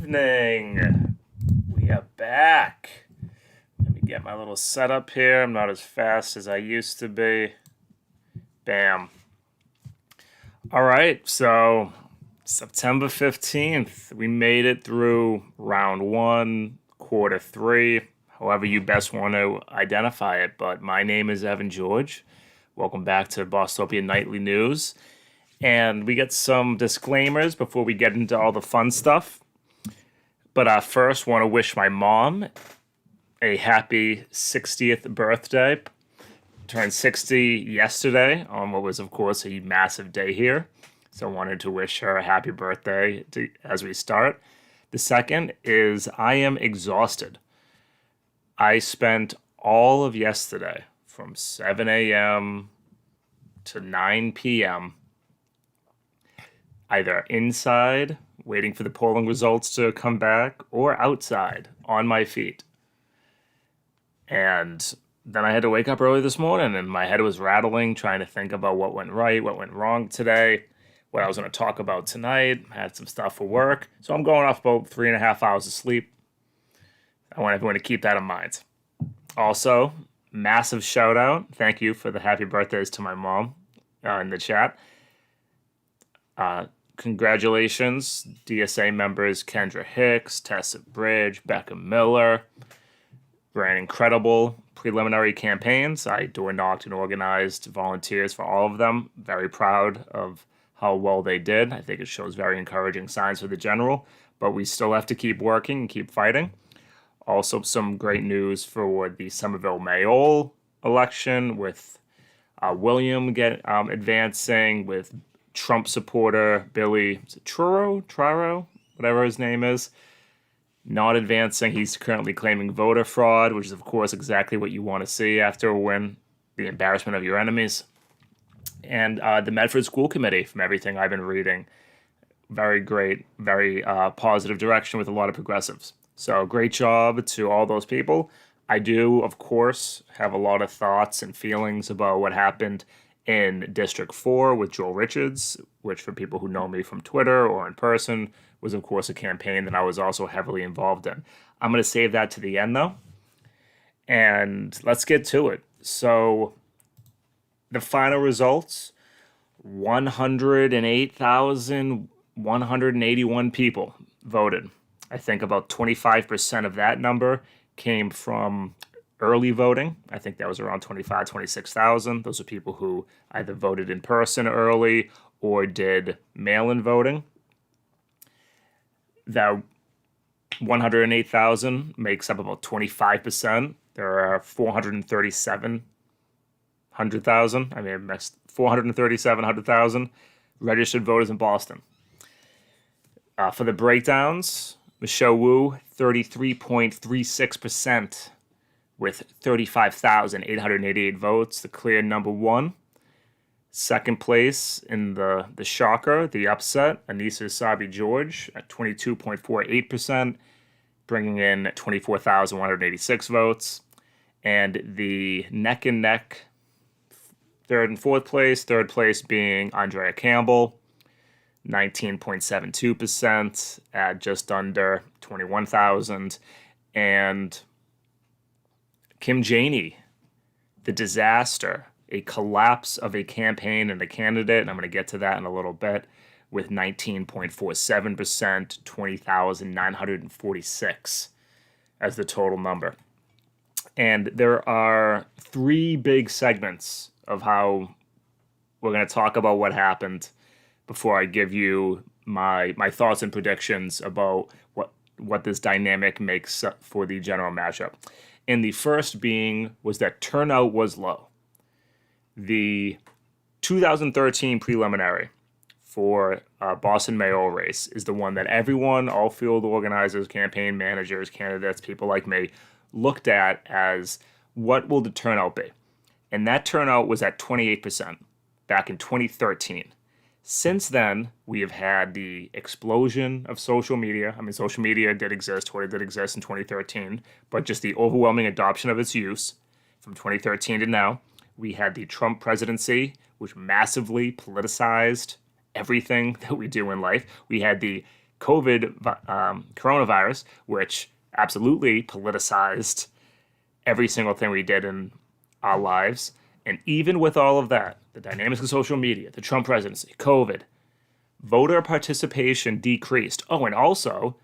evening. We are back. Let me get my little setup here. I'm not as fast as I used to be. Bam. All right, so September 15th, we made it through round one, quarter three, however you best want to identify it. But my name is Evan George. Welcome back to Bostopia Nightly News. And we get some disclaimers before we get into all the fun stuff. But I first want to wish my mom a happy 60th birthday. Turned 60 yesterday on what was, of course, a massive day here. So I wanted to wish her a happy birthday as we start. The second is I am exhausted. I spent all of yesterday from 7 a.m. to 9 p.m. either inside, waiting for the polling results to come back, or outside on my feet. And then I had to wake up early this morning, and my head was rattling, trying to think about what went right, what went wrong today, what I was going to talk about tonight. I had some stuff for work. So I'm going off about 3.5 hours of sleep. I want everyone to keep that in mind. Also, massive shout out. Thank you for the happy birthdays to my mom in the chat. Congratulations, DSA members Kendra Hicks, Tessa Bridge, Becca Miller. Ran incredible preliminary campaigns. I door knocked and organized volunteers for all of them. Very proud of how well they did. I think it shows very encouraging signs for the general, but we still have to keep working and keep fighting. Also, some great news for the Somerville Mayoral election with William advancing, with Trump supporter Billy Truro, whatever his name is, not advancing. He's currently claiming voter fraud, which is, of course, exactly what you want to see after a win, the embarrassment of your enemies. And the Medford School Committee, from everything I've been reading, very great, very positive direction with a lot of progressives. So great job to all those people. I do, of course, have a lot of thoughts and feelings about what happened in District 4 with Joel Richards, which, for people who know me from Twitter or in person, was, of course, a campaign that I was also heavily involved in. I'm going to save that to the end, though, and let's get to it. So the final results, 108,181 people voted. I think about 25% of that number came from early voting. I think that was around 26,000. Those are people who either voted in person early or did mail-in voting. That 108,000 makes up about 25%. There are 437,000 registered voters in Boston. For the breakdowns, Michelle Wu, 33.36%. with 35,888 votes, the clear number one. Second place in the shocker, the upset, Anissa Sabi George at 22.48%, bringing in 24,186 votes. And the neck and neck, third and fourth place, third place being Andrea Campbell, 19.72% at just under 21,000. And Kim Janey, the disaster, a collapse of a campaign and a candidate, and I'm going to get to that in a little bit, with 19.47%, 20,946 as the total number. And there are three big segments of how we're going to talk about what happened before I give you my thoughts and predictions about what this dynamic makes for the general matchup. And the first being was that turnout was low. The 2013 preliminary for Boston mayoral race is the one that everyone, all field organizers, campaign managers, candidates, people like me, looked at as what will the turnout be? And that turnout was at 28% back in 2013. Since then, we have had the explosion of social media. I mean, social media did exist, Twitter did exist in 2013, but just the overwhelming adoption of its use from 2013 to now. We had the Trump presidency, which massively politicized everything that we do in life. We had the coronavirus, which absolutely politicized every single thing we did in our lives. And even with all of that, the dynamics of social media, the Trump presidency, COVID, voter participation decreased. Oh, and also,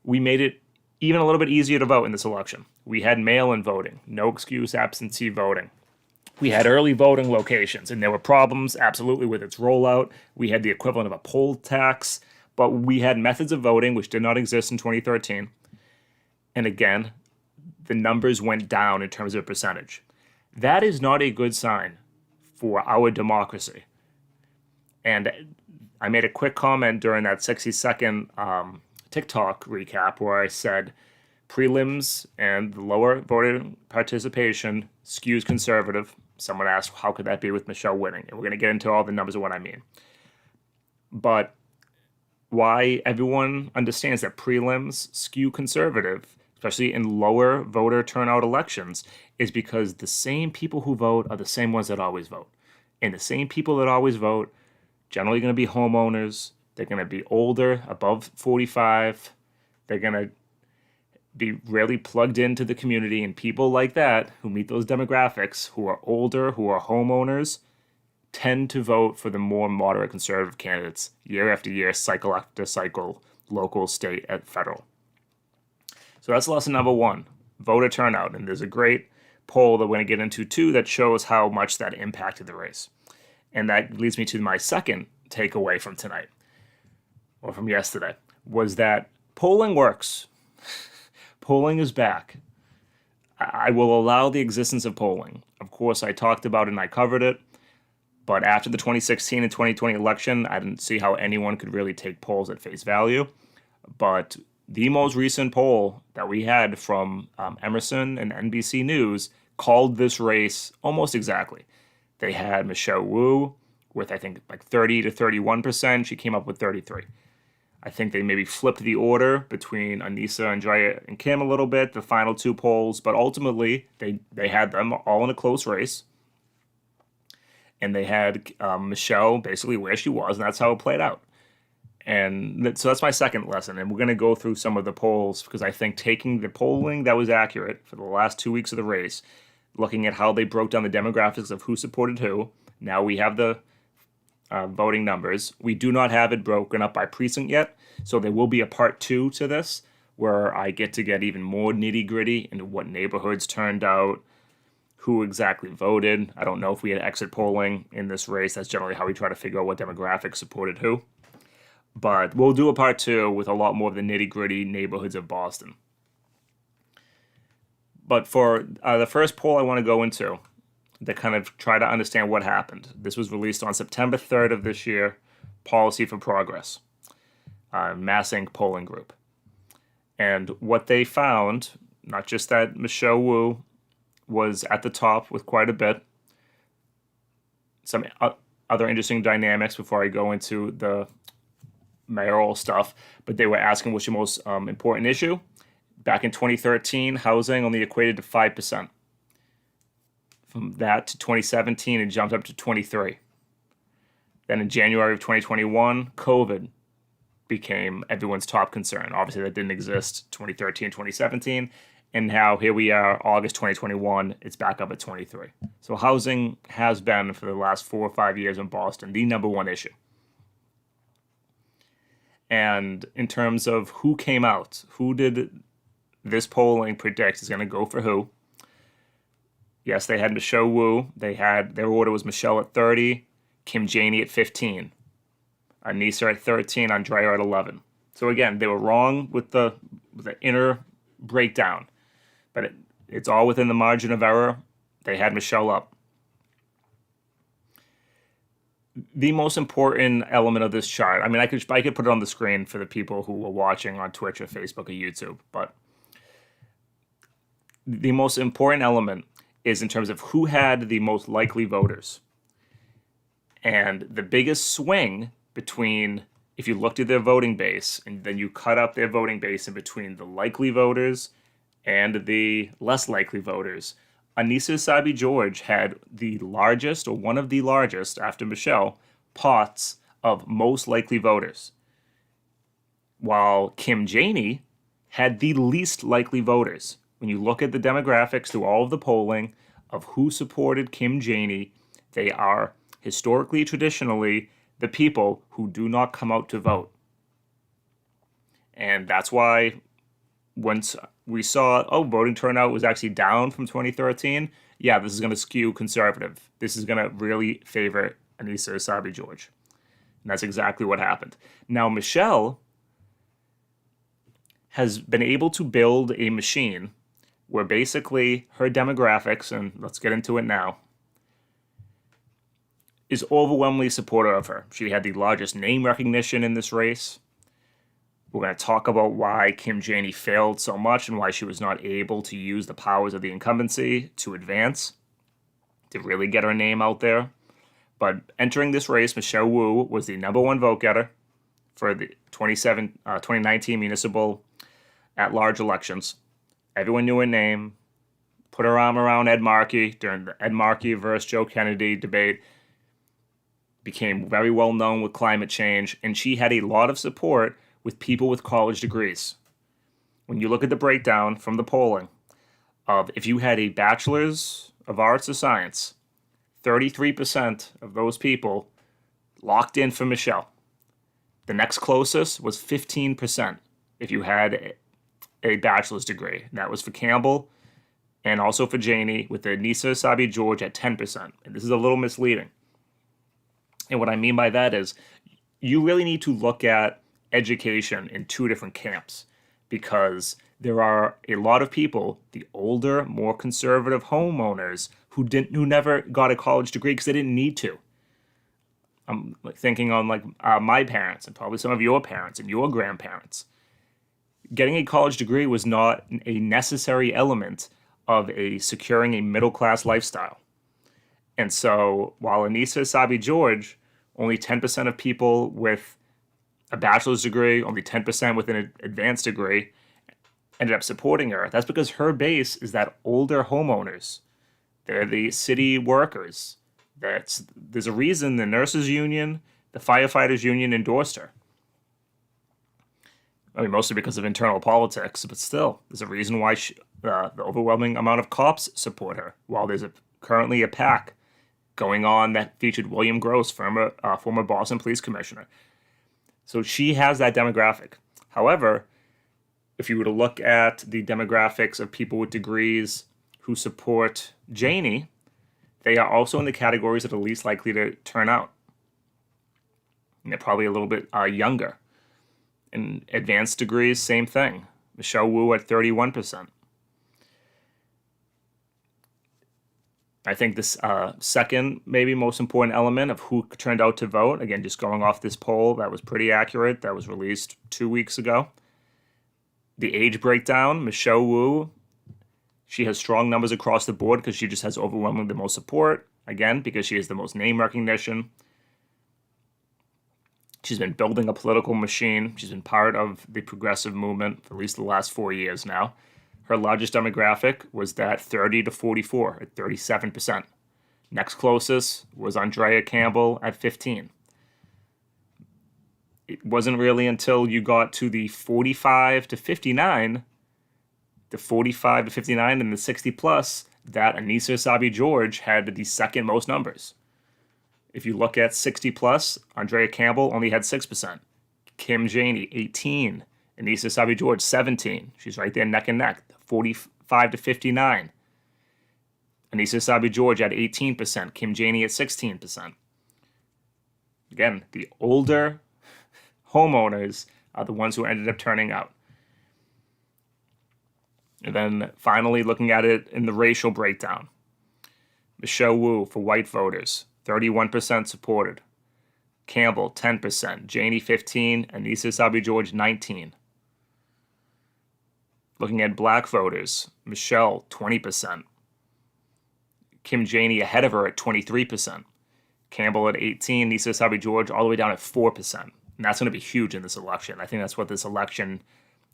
we made it even a little bit easier to vote in this election. We had mail-in voting, no excuse absentee voting. We had early voting locations, and there were problems, absolutely, with its rollout. We had the equivalent of a poll tax, but we had methods of voting which did not exist in 2013. And again, the numbers went down in terms of percentage. That is not a good sign for our democracy. And I made a quick comment during that 60-second TikTok recap where I said prelims and the lower voter participation skews conservative. Someone asked, how could that be with Michelle winning? And we're going to get into all the numbers of what I mean. But why everyone understands that prelims skew conservative, especially in lower voter turnout elections, is because the same people who vote are the same ones that always vote. And the same people that always vote generally going to be homeowners. They're going to be older, above 45. They're going to be really plugged into the community, and people like that who meet those demographics, who are older, who are homeowners, tend to vote for the more moderate conservative candidates year after year, cycle after cycle, local, state, and federal. So that's lesson number one, voter turnout. And there's a great poll that we're going to get into too that shows how much that impacted the race. And that leads me to my second takeaway from tonight, or from yesterday, was that polling works. Polling is back. I will allow the existence of polling. Of course, I talked about it and I covered it. But after the 2016 and 2020 election, I didn't see how anyone could really take polls at face value. But the most recent poll that we had from Emerson and NBC News called this race almost exactly. They had Michelle Wu with, I think, like 30 to 31%. She came up with 33. I think they maybe flipped the order between Anissa, Andrea, and Kim a little bit, the final two polls, but ultimately they had them all in a close race. And they had Michelle basically where she was, and that's how it played out. And so that's my second lesson, and we're going to go through some of the polls, because I think taking the polling that was accurate for the last 2 weeks of the race, looking at how they broke down the demographics of who supported who, now we have the voting numbers. We do not have it broken up by precinct yet, so there will be a part 2 to this where I get even more nitty gritty into what neighborhoods turned out, who exactly voted. I don't know if we had exit polling in this race. That's generally how we try to figure out what demographics supported who. But we'll do a part 2 with a lot more of the nitty gritty neighborhoods of Boston. But for the first poll I want to go into, to kind of try to understand what happened. This was released on September 3rd of this year, Policy for Progress, Mass Inc. polling group. And what they found, not just that Michelle Wu was at the top with quite a bit, some other interesting dynamics before I go into the mayoral stuff, but they were asking what's your most important issue. Back in 2013, housing only equated to 5%. From that to 2017, it jumped up to 23. Then in January of 2021, COVID became everyone's top concern. Obviously, that didn't exist 2013, 2017. And now here we are, August 2021, it's back up at 23. So housing has been, for the last 4 or 5 years in Boston, the number one issue. And in terms of who came out, who did this polling predict is going to go for who? Yes, they had Michelle Wu. Their order was Michelle at 30, Kim Janey at 15, Anissa at 13, Andrea at 11. So again, they were wrong with the inner breakdown, but it's all within the margin of error. They had Michelle up. The most important element of this chart, I mean, I could put it on the screen for the people who are watching on Twitch or Facebook or YouTube, but the most important element is in terms of who had the most likely voters. And the biggest swing between, if you looked at their voting base and then you cut up their voting base in between the likely voters and the less likely voters, Anissa Sabi George had the largest, or one of the largest, after Michelle, pots of most likely voters. while Kim Janey had the least likely voters. When you look at the demographics through all of the polling of who supported Kim Janey, they are historically, traditionally, the people who do not come out to vote. And that's why once we saw, voting turnout was actually down from 2013, yeah, this is going to skew conservative. This is going to really favor Anissa Essabi George. And that's exactly what happened. Now, Michelle has been able to build a machine where basically her demographics, and let's get into it now, is overwhelmingly supportive of her. She had the largest name recognition in this race. We're going to talk about why Kim Janey failed so much and why she was not able to use the powers of the incumbency to advance, to really get her name out there. But entering this race, Michelle Wu was the number one vote getter for the 2019 municipal at-large elections. Everyone knew her name, put her arm around Ed Markey during the Ed Markey versus Joe Kennedy debate, became very well known with climate change, and she had a lot of support with people with college degrees. When you look at the breakdown from the polling of if you had a bachelor's of arts or science, 33% of those people locked in for Michelle. The next closest was 15% if you had a bachelor's degree. That was for Campbell and also for Janey, with Anissa Essabi George at 10%. And this is a little misleading. And what I mean by that is you really need to look at education in two different camps, because there are a lot of people, the older, more conservative homeowners, who never got a college degree because they didn't need to. I'm thinking on my parents and probably some of your parents and your grandparents. Getting a college degree was not a necessary element of securing a middle-class lifestyle. And so while Anissa Essabi George, only 10% of people with a bachelor's degree, only 10% with an advanced degree, ended up supporting her, that's because her base is that older homeowners. They're the city workers. There's a reason the nurses union, the firefighters union endorsed her. I mean, mostly because of internal politics, but still, there's a reason why the overwhelming amount of cops support her, while there's currently a PAC going on that featured William Gross, former Boston police commissioner. So she has that demographic. However, if you were to look at the demographics of people with degrees who support Janey, they are also in the categories that are least likely to turn out. And they're probably a little bit younger. In advanced degrees, same thing. Michelle Wu at 31%. I think this second, maybe most important element of who turned out to vote, again, just going off this poll that was pretty accurate, that was released 2 weeks ago. The age breakdown, Michelle Wu, she has strong numbers across the board because she just has overwhelmingly the most support, again, because she has the most name recognition. She's been building a political machine. She's been part of the progressive movement for at least the last 4 years now. Her largest demographic was that 30 to 44 at 37%. Next closest was Andrea Campbell at 15. It wasn't really until you got to the 45 to 59, the 45 to 59 and the 60 plus, that Anissa Essabi George had the second most numbers. If you look at 60 plus, Andrea Campbell only had 6%. Kim Janey, 18. Anissa Essabi George, 17. She's right there neck and neck. 45 to 59. Anissa Essabi George at 18%. Kim Janey at 16%. Again, the older homeowners are the ones who ended up turning out. And then finally, looking at it in the racial breakdown. Michelle Wu for white voters, 31% supported. Campbell, 10%. Janey, 15%. Anissa Essabi George, 19%. Looking at black voters, Michelle, 20%. Kim Janey ahead of her at 23%. Campbell at 18%. Anissa Essabi George all the way down at 4%. And that's going to be huge in this election. I think that's what this election,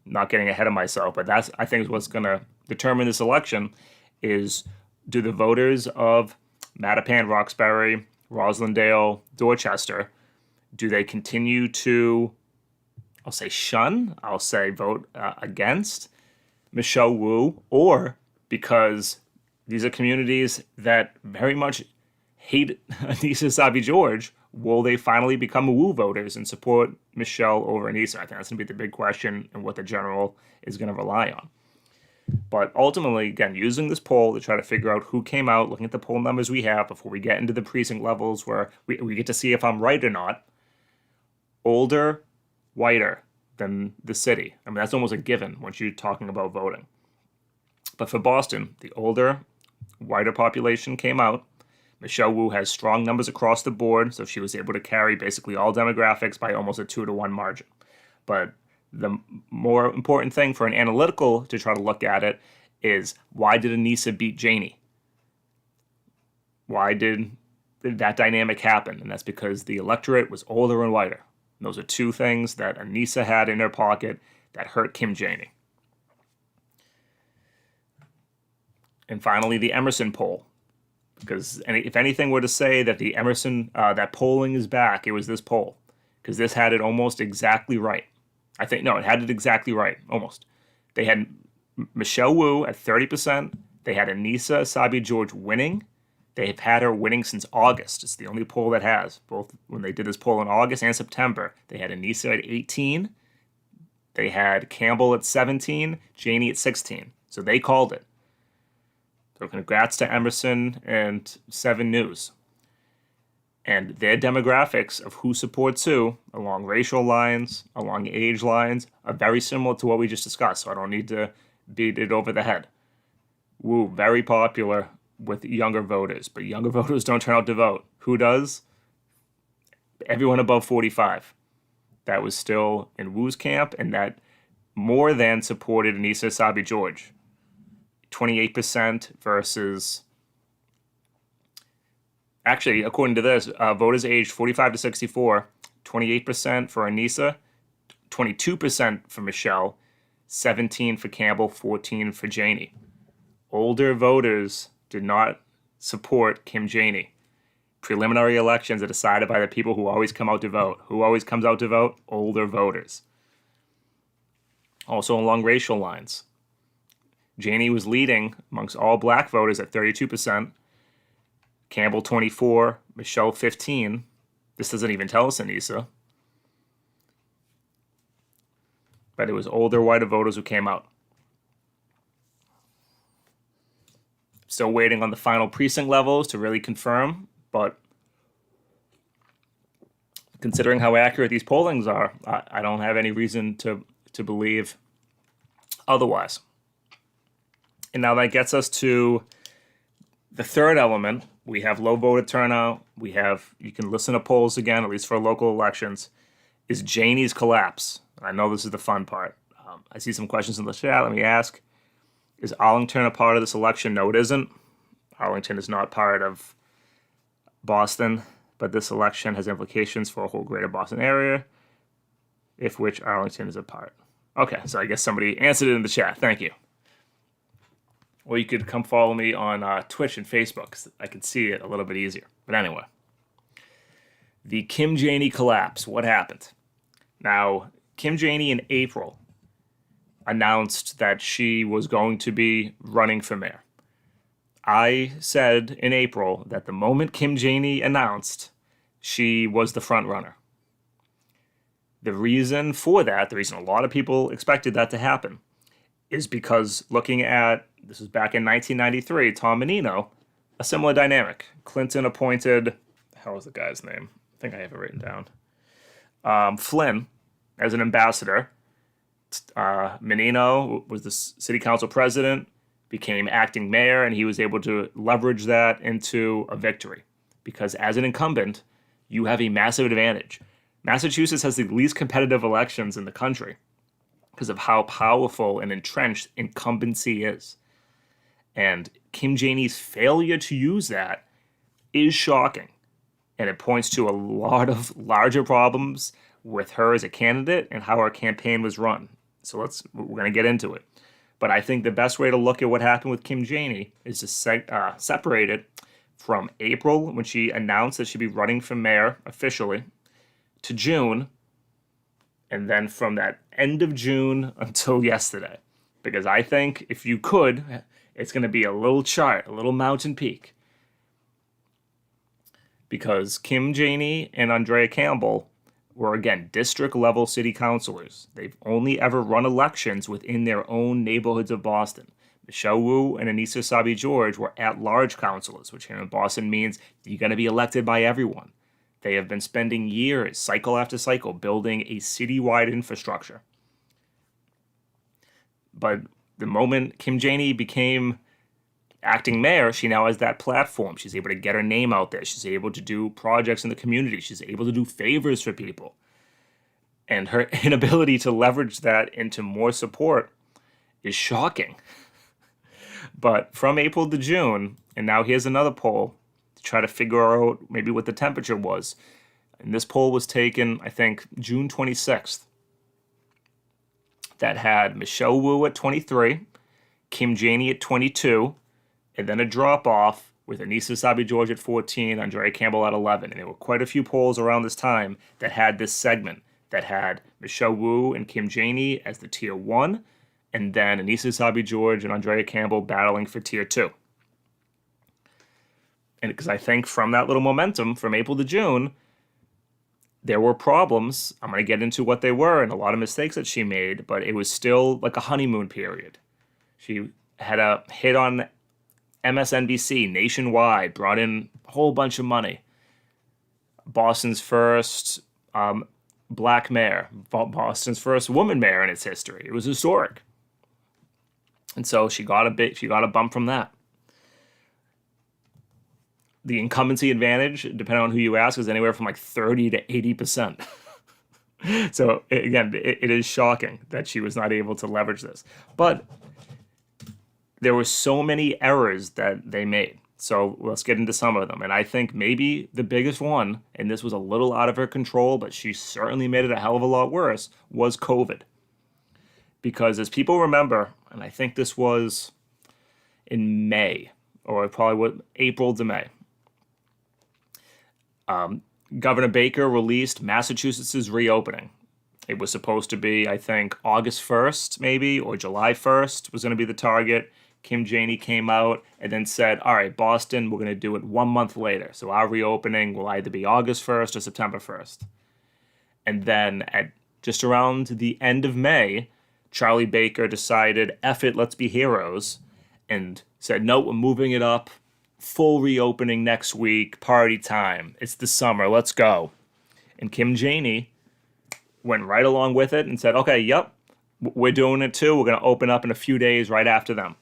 not getting ahead of myself, but that's, I think, is what's going to determine this election is, do the voters of Mattapan, Roxbury, Roslindale, Dorchester, do they continue to I'll say shun, I'll say vote against Michelle Wu, or because these are communities that very much hate Anissa Sabi George, will they finally become Wu voters and support Michelle over Anissa? I think that's going to be the big question and what the general is going to rely on. But ultimately, again, using this poll to try to figure out who came out, looking at the poll numbers we have before we get into the precinct levels where we get to see if I'm right or not, older, whiter than the city. I mean, that's almost a given once you're talking about voting. But for Boston, the older, whiter population came out. Michelle Wu has strong numbers across the board, so she was able to carry basically all demographics by almost a 2-to-1 margin. But the more important thing for an analytical to try to look at it is, why did Anissa beat Janey? Why did that dynamic happen? And that's because the electorate was older and whiter. And those are two things that Anissa had in her pocket that hurt Kim Janey. And finally, the Emerson poll. Because if anything were to say that the Emerson, that polling is back, it was this poll. Because this had it almost exactly right. It had it exactly right, almost. They had Michelle Wu at 30%. They had Anissa Sabi George winning. They have had her winning since August. It's the only poll that has. Both when they did this poll in August and September, they had Anissa at 18. They had Campbell at 17, Janey at 16. So they called it. So congrats to Emerson and 7 News. And their demographics of who supports who, along racial lines, along age lines, are very similar to what we just discussed, so I don't need to beat it over the head. Wu, very popular with younger voters, but younger voters don't turn out to vote. Who does? Everyone above 45. That was still in Wu's camp, and that more than supported Anissa Sabi George. 28% versus... Actually, according to this, voters aged 45 to 64, 28% for Anissa, 22% for Michelle, 17% for Campbell, 14% for Janey. Older voters did not support Kim Janey. Preliminary elections are decided by the people who always come out to vote. Who always comes out to vote? Older voters. Also along racial lines. Janey was leading amongst all black voters at 32%. Campbell 24%, Michelle 15%. This doesn't even tell us Anissa. But it was older, whiter voters who came out. Still waiting on the final precinct levels to really confirm, but considering how accurate these pollings are, I don't have any reason to believe otherwise. And now that gets us to the third element. We have low voter turnout. You can listen to polls again, at least for local elections, is Janey's collapse. I know this is the fun part. I see some questions in the chat. Let me ask. Is Arlington a part of this election? No, it isn't. Arlington is not part of Boston, but this election has implications for a whole greater Boston area, if which Arlington is a part. Okay, so I guess somebody answered it in the chat. Thank you. Or you could come follow me on Twitch and Facebook, so I can see it a little bit easier. But anyway, the Kim Janey collapse. What happened? Now, Kim Janey in April announced that she was going to be running for mayor. I said in April that the moment Kim Janey announced, she was the front runner. The reason for that, the reason a lot of people expected that to happen, is because looking at, this was back in 1993, Tom Menino, a similar dynamic. Clinton appointed, how was the guy's name? I think I have it written down. Flynn as an ambassador. Menino was the city council president, became acting mayor, and he was able to leverage that into a victory. Because as an incumbent, you have a massive advantage. Massachusetts has the least competitive elections in the country because of how powerful and entrenched incumbency is. And Kim Janey's failure to use that is shocking. And it points to a lot of larger problems with her as a candidate and how her campaign was run. So we're going to get into it. But I think the best way to look at what happened with Kim Janey is to separate it from April, when she announced that she'd be running for mayor officially, to June, and then from that end of June until yesterday. Because I think if you could, it's going to be a little chart, a little mountain peak. Because Kim Janey and Andrea Campbell were, again, district level city councilors. They've only ever run elections within their own neighborhoods of Boston. Michelle Wu and Anissa Sabi George were at-large councilors, which here in Boston means you're going to be elected by everyone. They have been spending years, cycle after cycle, building a citywide infrastructure. But the moment Kim Janey became acting mayor, she now has that platform. She's able to get her name out there. She's able to do projects in the community. She's able to do favors for people. And her inability to leverage that into more support is shocking. But from April to June, and now here's another poll to try to figure out maybe what the temperature was. And this poll was taken, I think, June 26th. That had Michelle Wu at 23, Kim Janey at 22, and then a drop-off with Anissa Sabi George at 14, Andrea Campbell at 11. And there were quite a few polls around this time that had this segment that had Michelle Wu and Kim Janey as the tier 1, and then Anissa Sabi George and Andrea Campbell battling for tier 2. And because I think from that little momentum from April to June, there were problems. I'm going to get into what they were and a lot of mistakes that she made, but it was still like a honeymoon period. She had a hit on MSNBC nationwide, brought in a whole bunch of money. Boston's first black mayor, Boston's first woman mayor in its history. It was historic. And so she got a bump from that. The incumbency advantage, depending on who you ask, is anywhere from like 30 to 80%. So again, it is shocking that she was not able to leverage this. But there were so many errors that they made. So let's get into some of them. And I think maybe the biggest one, and this was a little out of her control, but she certainly made it a hell of a lot worse, was COVID. Because as people remember, and I think this was in May, or probably what, April to May, Governor Baker released Massachusetts' reopening. It was supposed to be, I think, August 1st, maybe, or July 1st was going to be the target. Kim Janey came out and then said, all right, Boston, we're going to do it 1 month later. So our reopening will either be August 1st or September 1st. And then at just around the end of May, Charlie Baker decided, F it, let's be heroes, and said, no, we're moving it up. Full reopening next week, party time. It's the summer, let's go. And Kim Janey went right along with it and said, okay, yep, we're doing it too. We're going to open up in a few days right after them,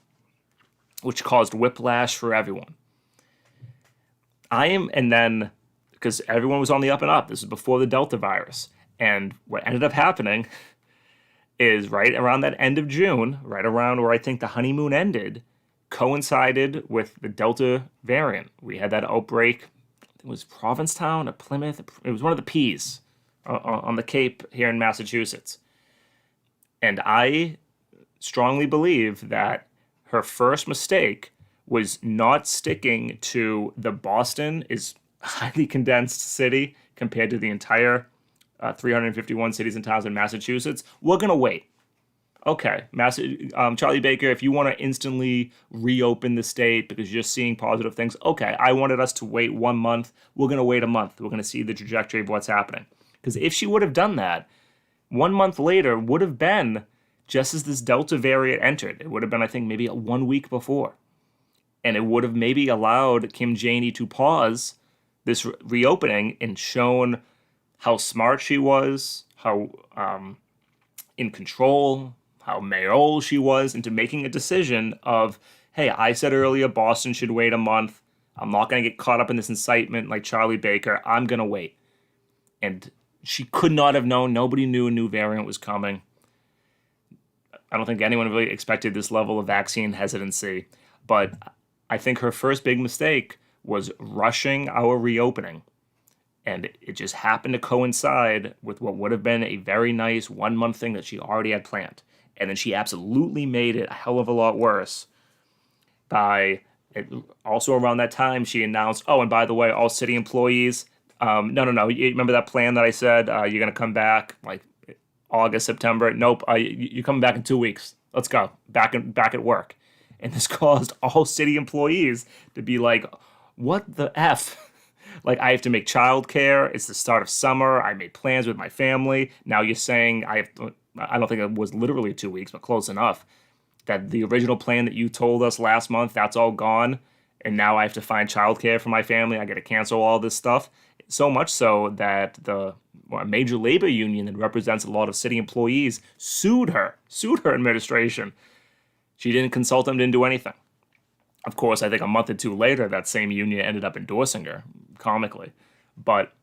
which caused whiplash for everyone. And then, because everyone was on the up and up, this was before the Delta virus. And what ended up happening is right around that end of June, right around where I think the honeymoon ended, coincided with the Delta variant. We had that outbreak. It was Provincetown or Plymouth. It was one of the P's on the Cape here in Massachusetts. And I strongly believe that her first mistake was not sticking to the Boston is highly condensed city compared to the entire 351 cities and towns in Massachusetts. We're going to wait. Okay, Charlie Baker, if you want to instantly reopen the state because you're seeing positive things, okay, I wanted us to wait 1 month. We're going to wait a month. We're going to see the trajectory of what's happening. Because if she would have done that, 1 month later would have been just as this Delta variant entered. It would have been, I think, maybe 1 week before. And it would have maybe allowed Kim Janey to pause this reopening and shown how smart she was, how in control, how mayoral she was into making a decision of, hey, I said earlier Boston should wait a month. I'm not going to get caught up in this incitement like Charlie Baker. I'm going to wait. And she could not have known. Nobody knew a new variant was coming. I don't think anyone really expected this level of vaccine hesitancy. But I think her first big mistake was rushing our reopening. And it just happened to coincide with what would have been a very nice 1 month thing that she already had planned. And then she absolutely made it a hell of a lot worse by also around that time she announced, oh, and by the way, all city employees, no, you remember that plan that I said you're going to come back like August, September. Nope, you're coming back in 2 weeks. Let's go. Back at work. And this caused all city employees to be like, what the F? Like, I have to make childcare. It's the start of summer. I made plans with my family. Now you're saying I don't think it was literally 2 weeks, but close enough. That the original plan that you told us last month, that's all gone. And now I have to find childcare for my family. I got to cancel all this stuff. So much so that a major labor union that represents a lot of city employees sued her administration. She didn't consult them, didn't do anything. Of course, I think a month or two later, that same union ended up endorsing her, comically. But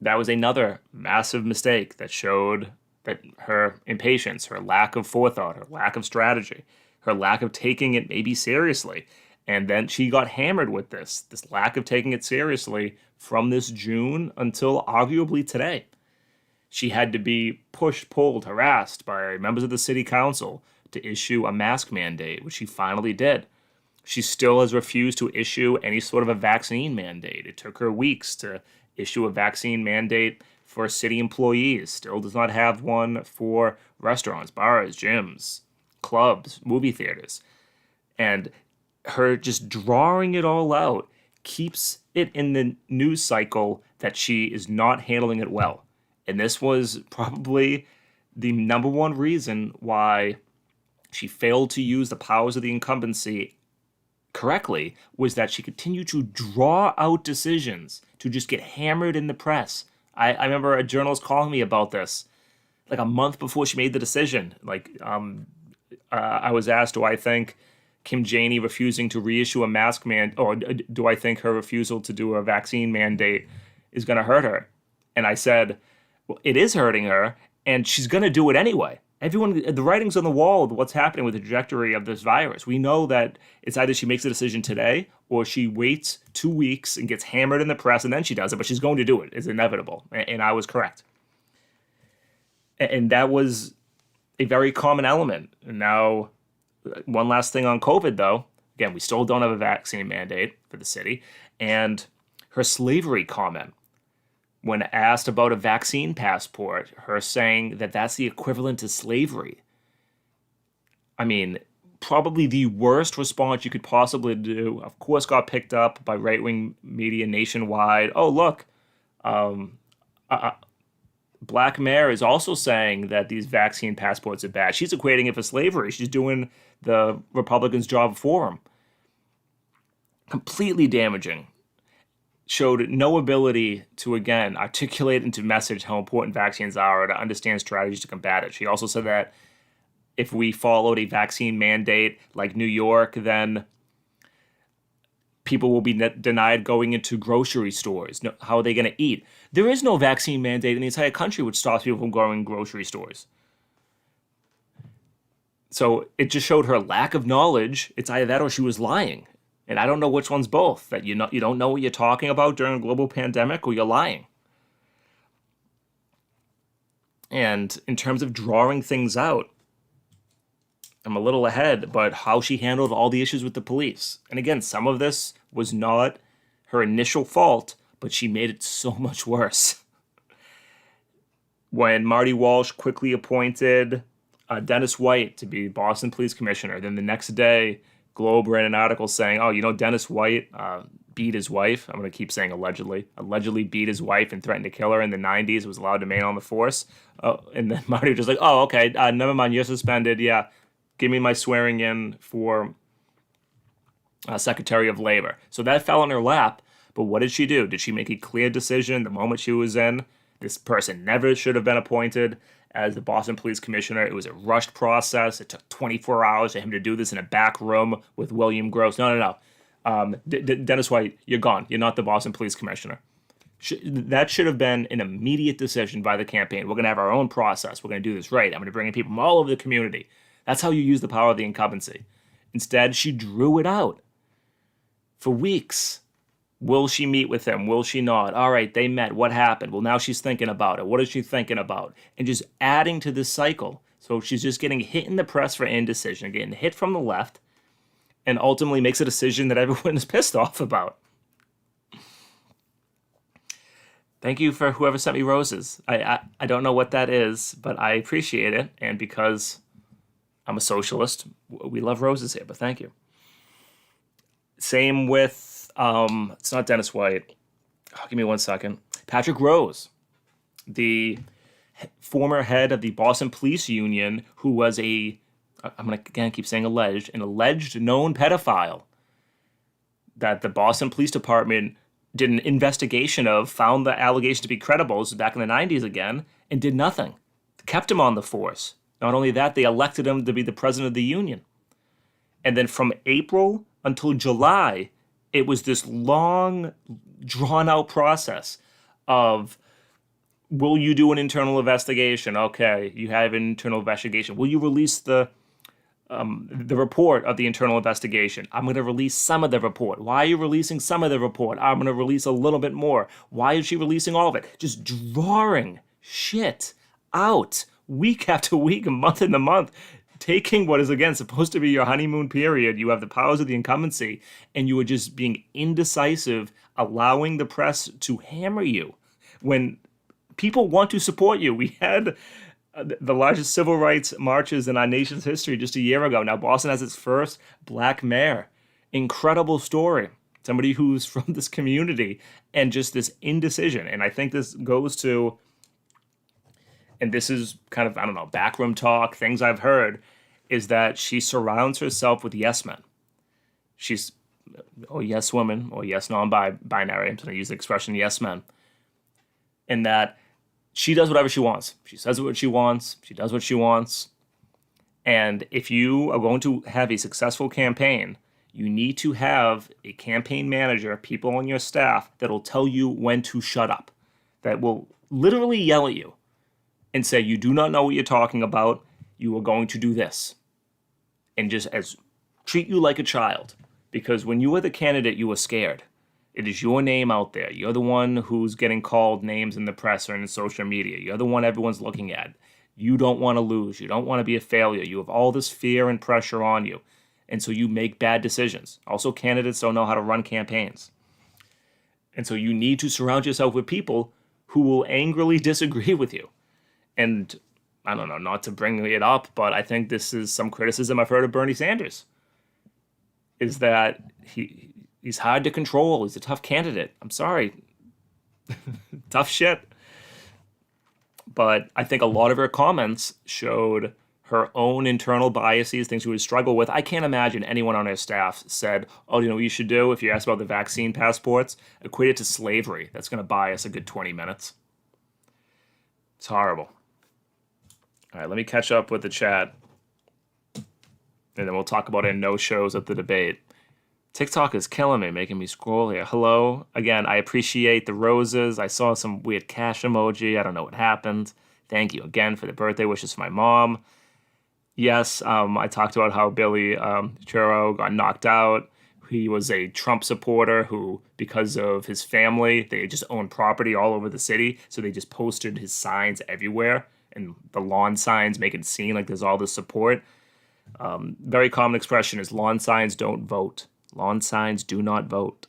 that was another massive mistake that showed that her impatience, her lack of forethought, her lack of strategy, her lack of taking it maybe seriously. And then she got hammered with this lack of taking it seriously from this June until arguably today. She had to be pushed, pulled, harassed by members of the city council to issue a mask mandate, which she finally did. She still has refused to issue any sort of a vaccine mandate. It took her weeks to issue a vaccine mandate for city employees. Still does not have one for restaurants, bars, gyms, clubs, movie theaters. And her just drawing it all out keeps it in the news cycle that she is not handling it well. And this was probably the number one reason why she failed to use the powers of the incumbency correctly, was that she continued to draw out decisions to just get hammered in the press. I remember a journalist calling me about this like a month before she made the decision. I was asked, do I think Kim Janey refusing to reissue a mask or do I think her refusal to do a vaccine mandate is going to hurt her? And I said, well, it is hurting her, and she's going to do it anyway. The writing's on the wall of what's happening with the trajectory of this virus. We know that it's either she makes a decision today or she waits 2 weeks and gets hammered in the press and then she does it, but she's going to do it. It's inevitable. And I was correct. And that was a very common element. And now, one last thing on COVID, though. Again, we still don't have a vaccine mandate for the city. And her slavery comment, when asked about a vaccine passport, her saying that that's the equivalent to slavery. I mean, probably the worst response you could possibly do, of course, got picked up by right-wing media nationwide. Oh, look, Black Mayor is also saying that these vaccine passports are bad. She's equating it for slavery. She's doing the Republicans' job for them. Completely damaging. Showed no ability to, again, articulate and to message how important vaccines are or to understand strategies to combat it. She also said that if we followed a vaccine mandate like New York, then people will be denied going into grocery stores. How are they going to eat? There is no vaccine mandate in the entire country which stops people from going in grocery stores. So it just showed her lack of knowledge. It's either that or she was lying. And I don't know which one's both, that you don't know what you're talking about during a global pandemic, or you're lying. And in terms of drawing things out, I'm a little ahead, but how she handled all the issues with the police. And again, some of this was not her initial fault, but she made it so much worse. When Marty Walsh quickly appointed Dennis White to be Boston Police Commissioner, then the next day, Globe ran an article saying, Dennis White beat his wife. I'm going to keep saying allegedly beat his wife and threatened to kill her in the 90s, was allowed to remain on the force. And then Marty was just like, okay, never mind, you're suspended. Yeah, give me my swearing in for Secretary of Labor. So that fell on her lap. But what did she do? Did she make a clear decision the moment she was in? This person never should have been appointed as the Boston Police Commissioner. It was a rushed process. It took 24 hours for him to do this in a back room with William Gross. No. Dennis White, you're gone. You're not the Boston Police Commissioner. That should have been an immediate decision by the campaign. We're going to have our own process. We're going to do this right. I'm going to bring in people from all over the community. That's how you use the power of the incumbency. Instead, she drew it out for weeks. Will she meet with him? Will she not? All right, they met. What happened? Well, now she's thinking about it. What is she thinking about? And just adding to this cycle. So she's just getting hit in the press for indecision, getting hit from the left, and ultimately makes a decision that everyone is pissed off about. Thank you for whoever sent me roses. I don't know what that is, but I appreciate it. And because I'm a socialist, we love roses here, but thank you. Same with, it's not Dennis White. Oh, give me 1 second. Patrick Rose, the former head of the Boston Police Union, who was I'm going to again keep saying alleged, an alleged known pedophile that the Boston Police Department did an investigation of, found the allegation to be credible. This was back in the 90s again, and did nothing. Kept him on the force. Not only that, they elected him to be the president of the union. And then from April until July, it was this long, drawn-out process of, will you do an internal investigation? Okay, you have an internal investigation. Will you release the report of the internal investigation? I'm going to release some of the report. Why are you releasing some of the report? I'm going to release a little bit more. Why is she releasing all of it? Just drawing shit out week after week, month into month, taking what is, again, supposed to be your honeymoon period. You have the powers of the incumbency, and you are just being indecisive, allowing the press to hammer you when people want to support you. We had the largest civil rights marches in our nation's history just a year ago. Now Boston has its first black mayor. Incredible story. Somebody who's from this community, and just this indecision. And I think this goes to, and this is kind of, I don't know, backroom talk, things I've heard, is that she surrounds herself with yes men. She's, yes woman, or yes non-binary. I'm going to use the expression yes men. And that she does whatever she wants. She says what she wants. She does what she wants. And if you are going to have a successful campaign, you need to have a campaign manager, people on your staff that will tell you when to shut up, that will literally yell at you and say, you do not know what you're talking about. You are going to do this. And just treat you like a child. Because when you are the candidate, you are scared. It is your name out there. You're the one who's getting called names in the press or in social media. You're the one everyone's looking at. You don't want to lose. You don't want to be a failure. You have all this fear and pressure on you. And so you make bad decisions. Also, candidates don't know how to run campaigns. And so you need to surround yourself with people who will angrily disagree with you. And I don't know, not to bring it up, but I think this is some criticism I've heard of Bernie Sanders, is that he's hard to control. He's a tough candidate. I'm sorry. Tough shit. But I think a lot of her comments showed her own internal biases, things she would struggle with. I can't imagine anyone on her staff said, oh, you know what you should do if you ask about the vaccine passports? Equate it to slavery. That's going to buy us a good 20 minutes. It's horrible. All right, let me catch up with the chat. And then we'll talk about our no-shows at the debate. TikTok is killing me, making me scroll here. Hello. Again, I appreciate the roses. I saw some weird cash emoji. I don't know what happened. Thank you again for the birthday wishes for my mom. Yes, I talked about how Billy Churro got knocked out. He was a Trump supporter who, because of his family, they just owned property all over the city. So they just posted his signs everywhere. And the lawn signs make it seem like there's all this support. Very common expression is lawn signs don't vote. Lawn signs do not vote.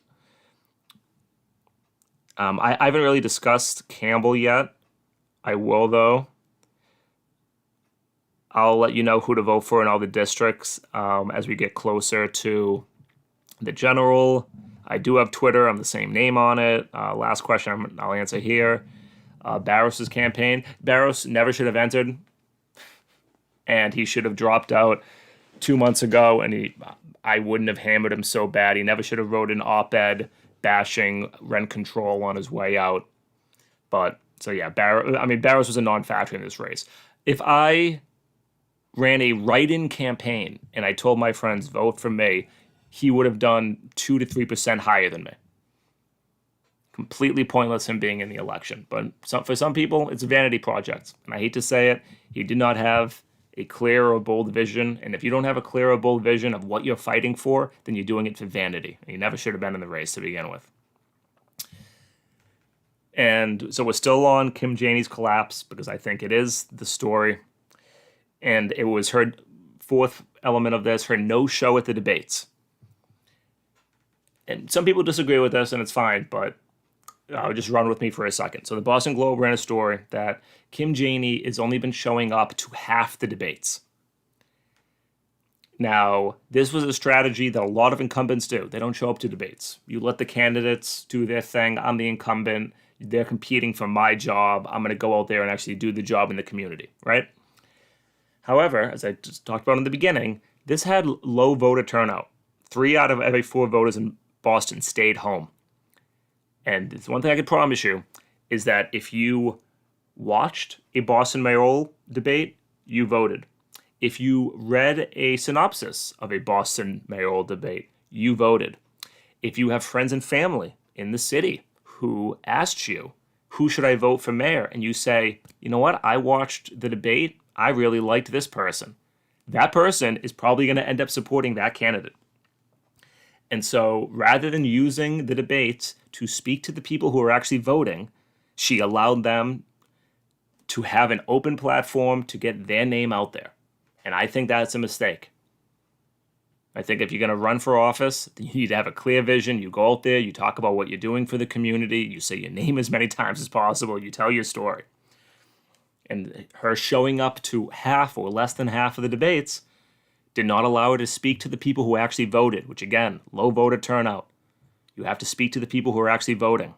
I haven't really discussed Campbell yet. I will, though. I'll let you know who to vote for in all the districts as we get closer to the general. I do have Twitter. I'm the same name on it. Last question I'll answer here. Barros's campaign. Barros never should have entered, and he should have dropped out 2 months ago, and I wouldn't have hammered him so bad. He never should have wrote an op-ed bashing rent control on his way out. But, so yeah, Barros was a non-factor in this race. If I ran a write-in campaign and I told my friends, vote for me, he would have done 2 to 3% higher than me. Completely pointless him being in the election. But for some people, it's a vanity project. And I hate to say it, he did not have a clear or bold vision. And if you don't have a clear or bold vision of what you're fighting for, then you're doing it for vanity. And you never should have been in the race to begin with. And so we're still on Kim Janey's collapse because I think it is the story. And it was her fourth element of this, her no-show at the debates. And some people disagree with this, and it's fine, but just run with me for a second. So the Boston Globe ran a story that Kim Janey has only been showing up to half the debates. Now, this was a strategy that a lot of incumbents do. They don't show up to debates. You let the candidates do their thing. I'm the incumbent. They're competing for my job. I'm going to go out there and actually do the job in the community, right? However, as I just talked about in the beginning, this had low voter turnout. 3 out of every 4 voters in Boston stayed home. And it's one thing I can promise you is that if you watched a Boston mayoral debate, you voted. If you read a synopsis of a Boston mayoral debate, you voted. If you have friends and family in the city who asked you, who should I vote for mayor? And you say, you know what, I watched the debate. I really liked this person. That person is probably going to end up supporting that candidate. And so rather than using the debates to speak to the people who are actually voting, she allowed them to have an open platform to get their name out there. And I think that's a mistake. I think if you're going to run for office, you need to have a clear vision. You go out there, you talk about what you're doing for the community, you say your name as many times as possible, you tell your story. And her showing up to half or less than half of the debates did not allow her to speak to the people who actually voted, which again, low voter turnout. You have to speak to the people who are actually voting.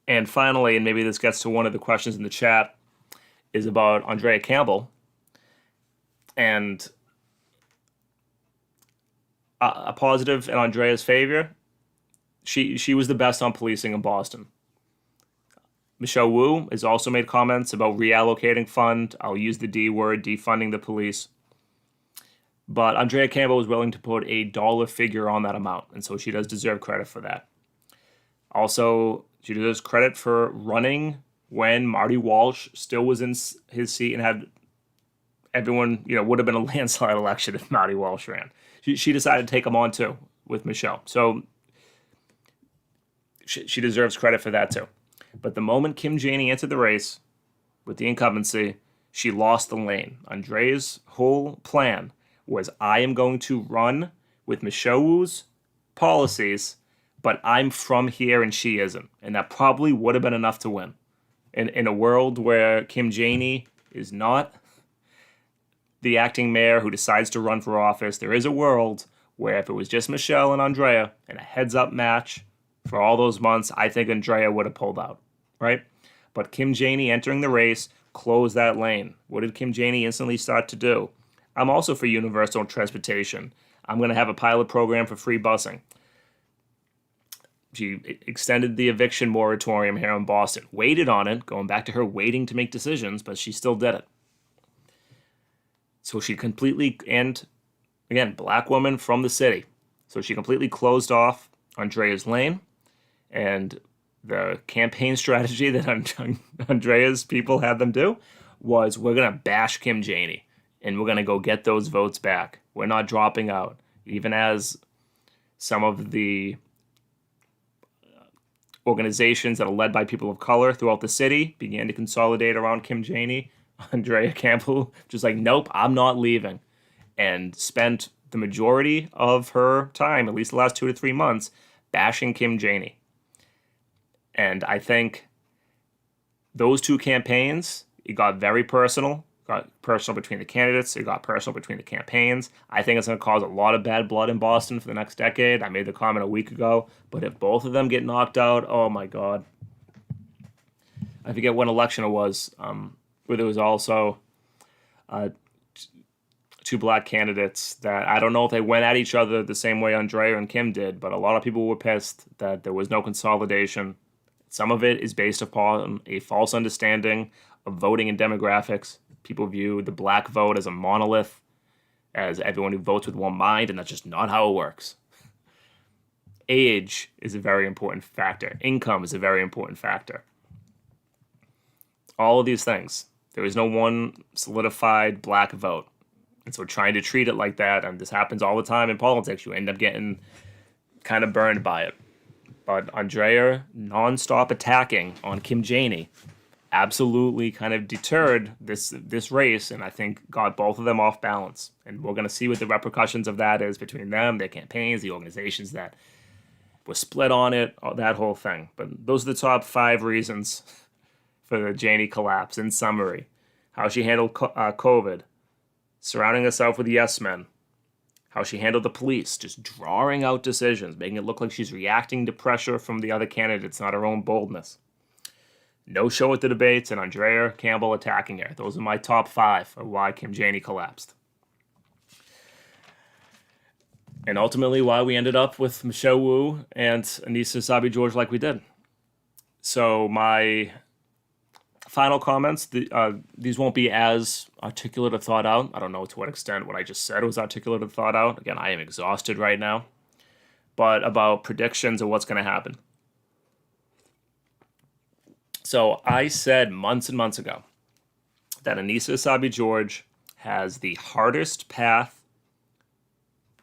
And finally, and maybe this gets to one of the questions in the chat, is about Andrea Campbell. And a positive in Andrea's favor, she was the best on policing in Boston. Michelle Wu has also made comments about reallocating fund. I'll use the D word, defunding the police. But Andrea Campbell was willing to put a dollar figure on that amount, and so she does deserve credit for that. Also, she deserves credit for running when Marty Walsh still was in his seat and had everyone, would have been a landslide election if Marty Walsh ran. She decided to take him on too with Michelle. So she deserves credit for that too. But the moment Kim Janey entered the race with the incumbency, she lost the lane. Andrea's whole plan was, I am going to run with Michelle Wu's policies, but I'm from here and she isn't. And that probably would have been enough to win. In a world where Kim Janey is not the acting mayor who decides to run for office, there is a world where if it was just Michelle and Andrea in a heads-up match for all those months, I think Andrea would have pulled out, right? But Kim Janey entering the race closed that lane. What did Kim Janey instantly start to do? I'm also for universal transportation. I'm going to have a pilot program for free busing. She extended the eviction moratorium here in Boston. Waited on it, going back to her waiting to make decisions, but she still did it. So she completely, and again, black woman from the city. So she completely closed off Andrea's lane. And the campaign strategy that Andrea's people had them do was, we're going to bash Kim Janey and we're going to go get those votes back. We're not dropping out. Even as some of the organizations that are led by people of color throughout the city began to consolidate around Kim Janey, Andrea Campbell just like, nope, I'm not leaving. And spent the majority of her time, at least the last 2 to 3 months, bashing Kim Janey. And I think those two campaigns, it got very personal. Got personal between the candidates. It got personal between the campaigns. I think it's going to cause a lot of bad blood in Boston for the next decade. I made the comment a week ago. But if both of them get knocked out, oh my God. I forget what election it was, where there was also 2 black candidates that I don't know if they went at each other the same way Andrea and Kim did, but a lot of people were pissed that there was no consolidation. Some of it is based upon a false understanding of voting and demographics. People view the black vote as a monolith, as everyone who votes with one mind, and that's just not how it works. Age is a very important factor. Income is a very important factor. All of these things. There is no one solidified black vote. And so trying to treat it like that, and this happens all the time in politics, you end up getting kind of burned by it. But Andrea nonstop attacking on Kim Janey absolutely kind of deterred this race, and I think got both of them off balance. And we're going to see what the repercussions of that is between them, their campaigns, the organizations that We're split on it, that whole thing. But those are the top 5 reasons for the Janey collapse. In summary, how she handled COVID, surrounding herself with yes men, how she handled the police, just drawing out decisions, making it look like she's reacting to pressure from the other candidates, not her own boldness. No show at the debates, and Andrea Campbell attacking her. Those are my top 5 of why Kim Janey collapsed. And ultimately why we ended up with Michelle Wu and Anissa Sabi-George like we did. So my final comments, these won't be as articulate or thought out. I don't know to what extent what I just said was articulate or thought out. Again, I am exhausted right now. But about predictions of what's going to happen. So I said months and months ago that Anissa Sabi-George has the hardest path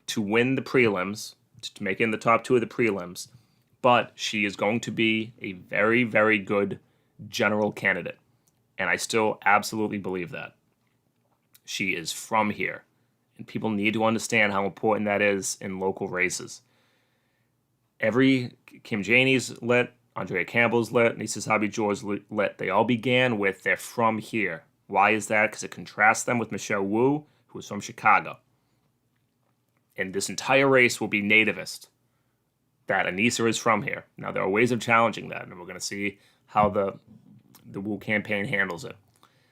to win the prelims, to make it in the top 2 of the prelims, but she is going to be a very, very good general candidate. And I still absolutely believe that. She is from here, and people need to understand how important that is in local races. Every Kim Janey's lit, Andrea Campbell's lit, Anissa Sabi-George's lit. They all began with they're from here. Why is that? Because it contrasts them with Michelle Wu, who is from Chicago. And this entire race will be nativist. That Anissa is from here. Now, there are ways of challenging that, and we're going to see how the Wu campaign handles it.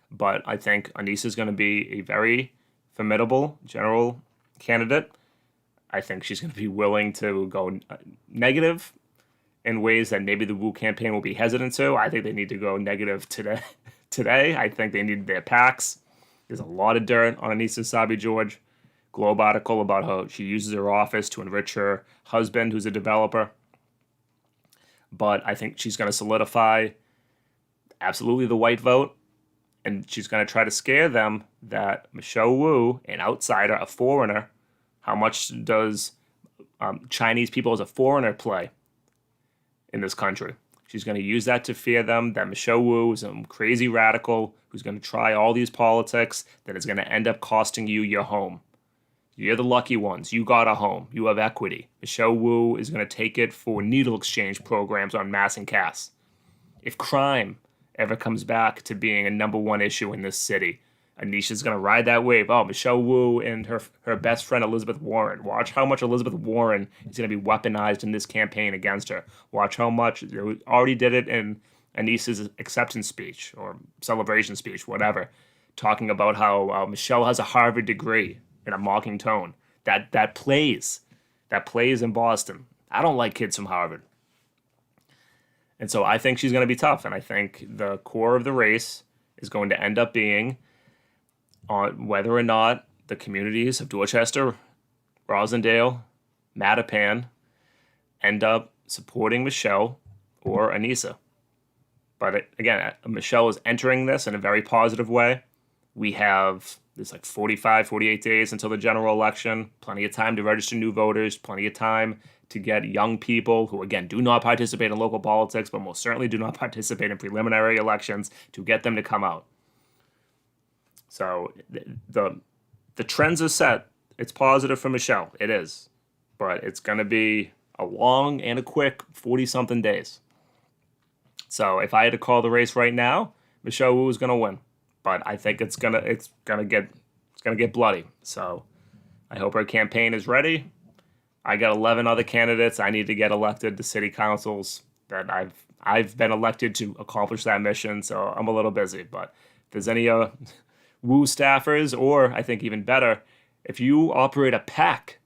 But I think Anissa is going to be a very formidable general candidate. I think she's going to be willing to go negative in ways that maybe the Wu campaign will be hesitant to. I think they need to go negative today. I think they need their PACs. There's a lot of dirt on Anissa Sabi-George. Globe article about how she uses her office to enrich her husband, who's a developer. But I think she's going to solidify absolutely the white vote, and she's going to try to scare them that Michelle Wu, an outsider, a foreigner, how much does Chinese people as a foreigner play in this country? She's going to use that to fear them that Michelle Wu is some crazy radical who's going to try all these politics that is going to end up costing you your home. You're the lucky ones. You got a home. You have equity. Michelle Wu is going to take it for needle exchange programs on mass and Cass. If crime ever comes back to being a number 1 issue in this city, Anisha's going to ride that wave. Oh, Michelle Wu and her best friend Elizabeth Warren. Watch how much Elizabeth Warren is going to be weaponized in this campaign against her. Watch how much. Already did it in Anissa's acceptance speech or celebration speech, whatever, talking about how Michelle has a Harvard degree in a mocking tone. That plays in Boston. I don't like kids from Harvard. And so I think she's going to be tough, and I think the core of the race is going to end up being on whether or not the communities of Dorchester, Rosendale, Mattapan end up supporting Michelle or Anissa. But again, Michelle is entering this in a very positive way. We have there's like 45, 48 days until the general election, plenty of time to register new voters, plenty of time to get young people who, again, do not participate in local politics, but most certainly do not participate in preliminary elections, to get them to come out. So the trends are set. It's positive for Michelle. It is. But it's going to be a long and a quick 40-something days. So if I had to call the race right now, Michelle Wu is going to win. But I think it's gonna get bloody. So I hope her campaign is ready. I got 11 other candidates I need to get elected to city councils that I've been elected to accomplish that mission. So I'm a little busy. But if there's any Wu staffers, or I think even better, if you operate a PAC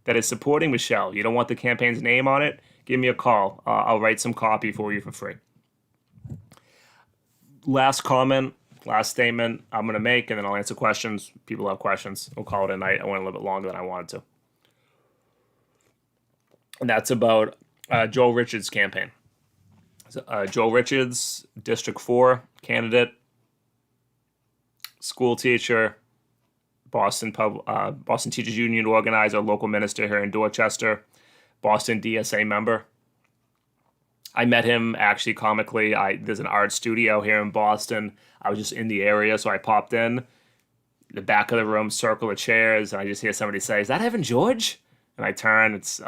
that is supporting Michelle, you don't want the campaign's name on it, give me a call. I'll write some copy for you for free. Last statement I'm going to make, and then I'll answer questions. People have questions. We'll call it a night. I went a little bit longer than I wanted to. And that's about Joel Richards' campaign. So, Joel Richards, District 4 candidate, school teacher, Boston Teachers Union organizer, local minister here in Dorchester, Boston DSA member. I met him actually comically. There's an art studio here in Boston. I was just in the area, so I popped in. The back of the room, circle of chairs, and I just hear somebody say, "Is that Evan George?" And I turn. It's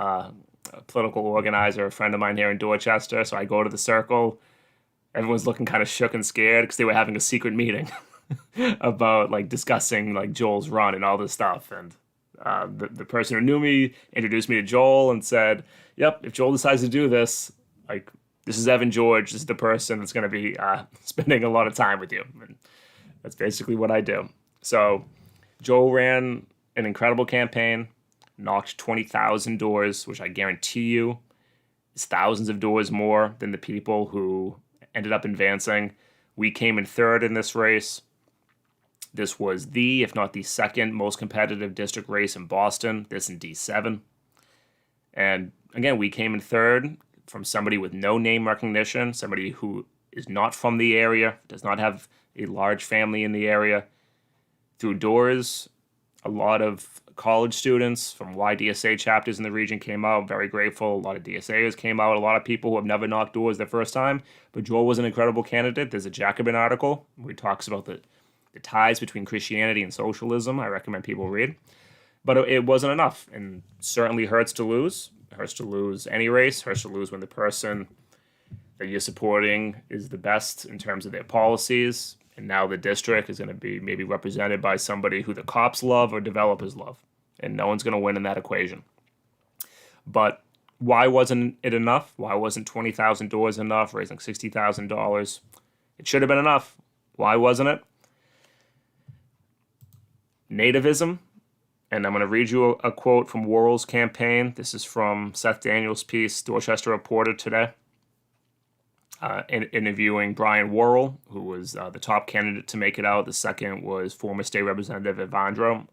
political organizer, a friend of mine here in Dorchester. So I go to the circle. Everyone's looking kind of shook and scared because they were having a secret meeting about like discussing like Joel's run and all this stuff. And the person who knew me introduced me to Joel and said, "Yep, if Joel decides to do this, like this is Evan George. This is the person that's going to be spending a lot of time with you." And that's basically what I do. So Joel ran an incredible campaign, knocked 20,000 doors, which I guarantee you is thousands of doors more than the people who ended up advancing. We came in third in this race. This was the, if not the second, most competitive district race in Boston, this in D7. And again, we came in third from somebody with no name recognition, somebody who is not from the area, does not have a large family in the area. Through doors, a lot of college students from YDSA chapters in the region came out. Very grateful. A lot of DSAers came out. A lot of people who have never knocked doors their first time. But Joel was an incredible candidate. There's a Jacobin article where he talks about the ties between Christianity and socialism. I recommend people read. But it wasn't enough, and certainly hurts to lose. It hurts to lose any race. It hurts to lose when the person that you're supporting is the best in terms of their policies. And now the district is going to be maybe represented by somebody who the cops love or developers love. And no one's going to win in that equation. But why wasn't it enough? Why wasn't 20,000 doors enough, raising $60,000? It should have been enough. Why wasn't it? Nativism. And I'm going to read you a quote from Worrell's campaign. This is from Seth Daniels' piece, Dorchester Reporter today. Interviewing Brian Worrell, who was the top candidate to make it out. The second was former state representative Evandro.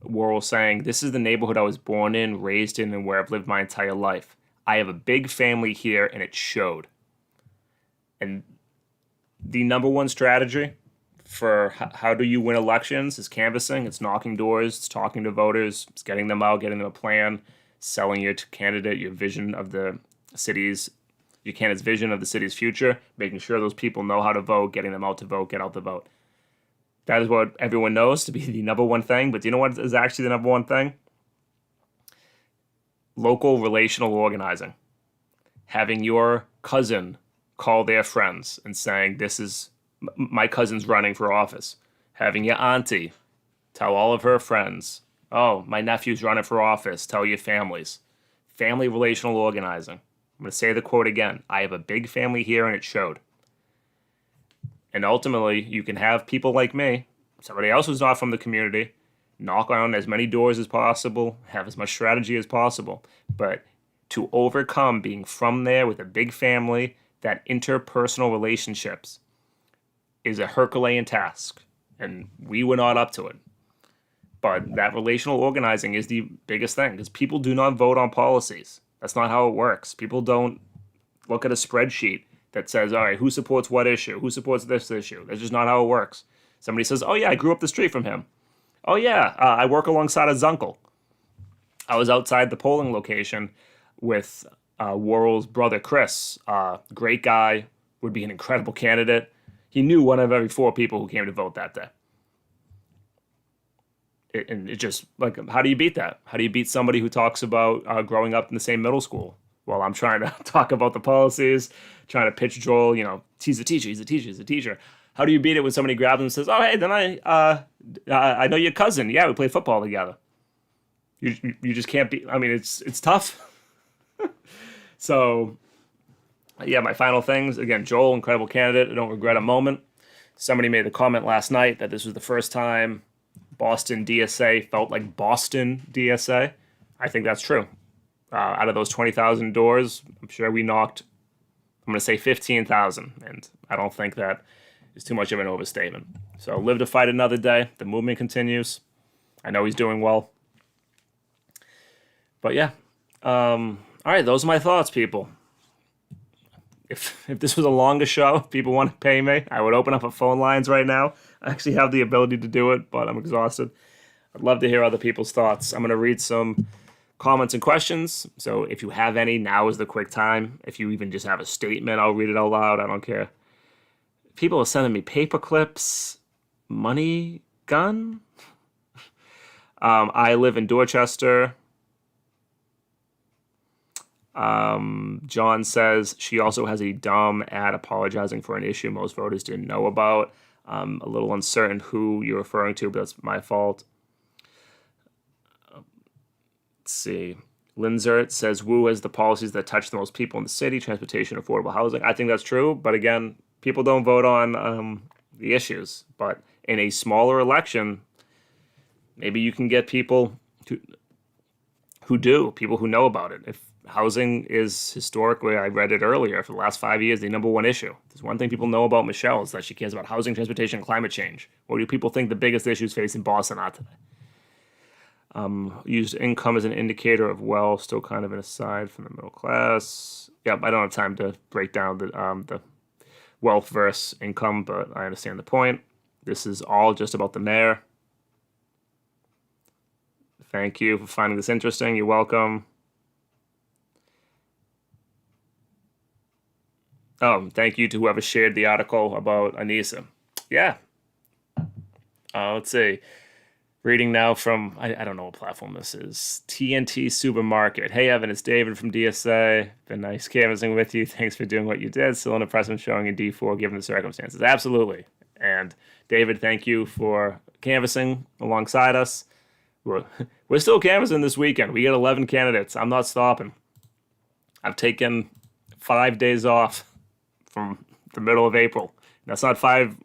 Worrell saying, "This is the neighborhood I was born in, raised in, and where I've lived my entire life. I have a big family here, and it showed." And the number one strategy for how do you win elections is canvassing. It's knocking doors. It's talking to voters. It's getting them out, getting them a plan, selling your candidate, your vision of the city's your candidate's vision of the city's future, making sure those people know how to vote, getting them out to vote, get out the vote. That is what everyone knows to be the number one thing. But do you know what is actually the number one thing? Local relational organizing. Having your cousin call their friends and saying, "This is my cousin's running for office." Having your auntie tell all of her friends, "Oh, my nephew's running for office." Tell your families. Family relational organizing. I'm going to say the quote again. I have a big family here, and it showed. And ultimately, you can have people like me, somebody else who's not from the community, knock on as many doors as possible, have as much strategy as possible. But to overcome being from there with a big family, that interpersonal relationships is a Herculean task. And we were not up to it. But that relational organizing is the biggest thing, because people do not vote on policies. That's not how it works. People don't look at a spreadsheet that says, all right, who supports what issue? Who supports this issue? That's just not how it works. Somebody says, oh, yeah, I grew up the street from him. Oh, yeah, I work alongside his uncle. I was outside the polling location with Worrell's brother, Chris. Great guy, would be an incredible candidate. He knew one of every 4 people who came to vote that day. And it just, like, how do you beat that? How do you beat somebody who talks about growing up in the same middle school? Well, I'm trying to talk about the policies, trying to pitch Joel, he's a teacher, he's a teacher, he's a teacher. How do you beat it when somebody grabs him and says, oh, hey, then I know your cousin. Yeah, we played football together. You just can't beat, it's tough. So, yeah, my final things, again, Joel, incredible candidate. I don't regret a moment. Somebody made the comment last night that this was the first time Boston DSA felt like Boston DSA. I think that's true. Out of those 20,000 doors, I'm sure we knocked, I'm going to say 15,000. And I don't think that is too much of an overstatement. So live to fight another day. The movement continues. I know he's doing well. But yeah. All right, those are my thoughts, people. If this was a longer show, if people want to pay me, I would open up a phone lines right now. I actually have the ability to do it, but I'm exhausted. I'd love to hear other people's thoughts. I'm going to read some comments and questions. So if you have any, now is the quick time. If you even just have a statement, I'll read it out loud. I don't care. People are sending me paper clips. Money gun? I live in Dorchester. John says she also has a dumb ad apologizing for an issue most voters didn't know about. A little uncertain who you're referring to, but that's my fault. Let's see. Linzert says Wu has the policies that touch the most people in the city, transportation, affordable housing. I think that's true, but again, people don't vote on the issues. But in a smaller election, maybe you can get people people who know about it. If housing is historically, I read it earlier, for the last 5 years, the number one issue. There's one thing people know about Michelle is that she cares about housing, transportation, and climate change. What do people think the biggest issues facing Boston are today? Used income as an indicator of wealth, still kind of an aside from the middle class. Yep, I don't have time to break down the wealth versus income, but I understand the point. This is all just about the mayor. Thank you for finding this interesting. You're welcome. Thank you to whoever shared the article about Anissa. Yeah. Let's see. Reading now from, I don't know what platform this is, TNT Supermarket. Hey, Evan, it's David from DSA. Been nice canvassing with you. Thanks for doing what you did. Still an impressive showing in D4 given the circumstances. Absolutely. And David, thank you for canvassing alongside us. We're still canvassing this weekend. We got 11 candidates. I'm not stopping. I've taken 5 days off from the middle of April. That's not 5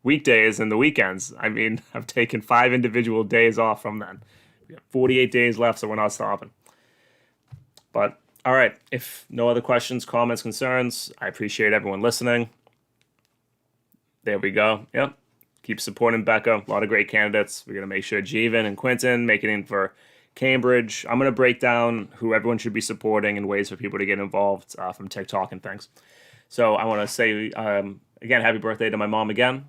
weekdays and the weekends. I mean, I've taken 5 individual days off from then. We got 48 days left, so we're not stopping. But, all right, if no other questions, comments, concerns, I appreciate everyone listening. There we go. Yep. Keep supporting Becca. A lot of great candidates. We're going to make sure Jeevan and Quinton make it in for Cambridge. I'm going to break down who everyone should be supporting and ways for people to get involved from TikTok and things. So I want to say, again, happy birthday to my mom again.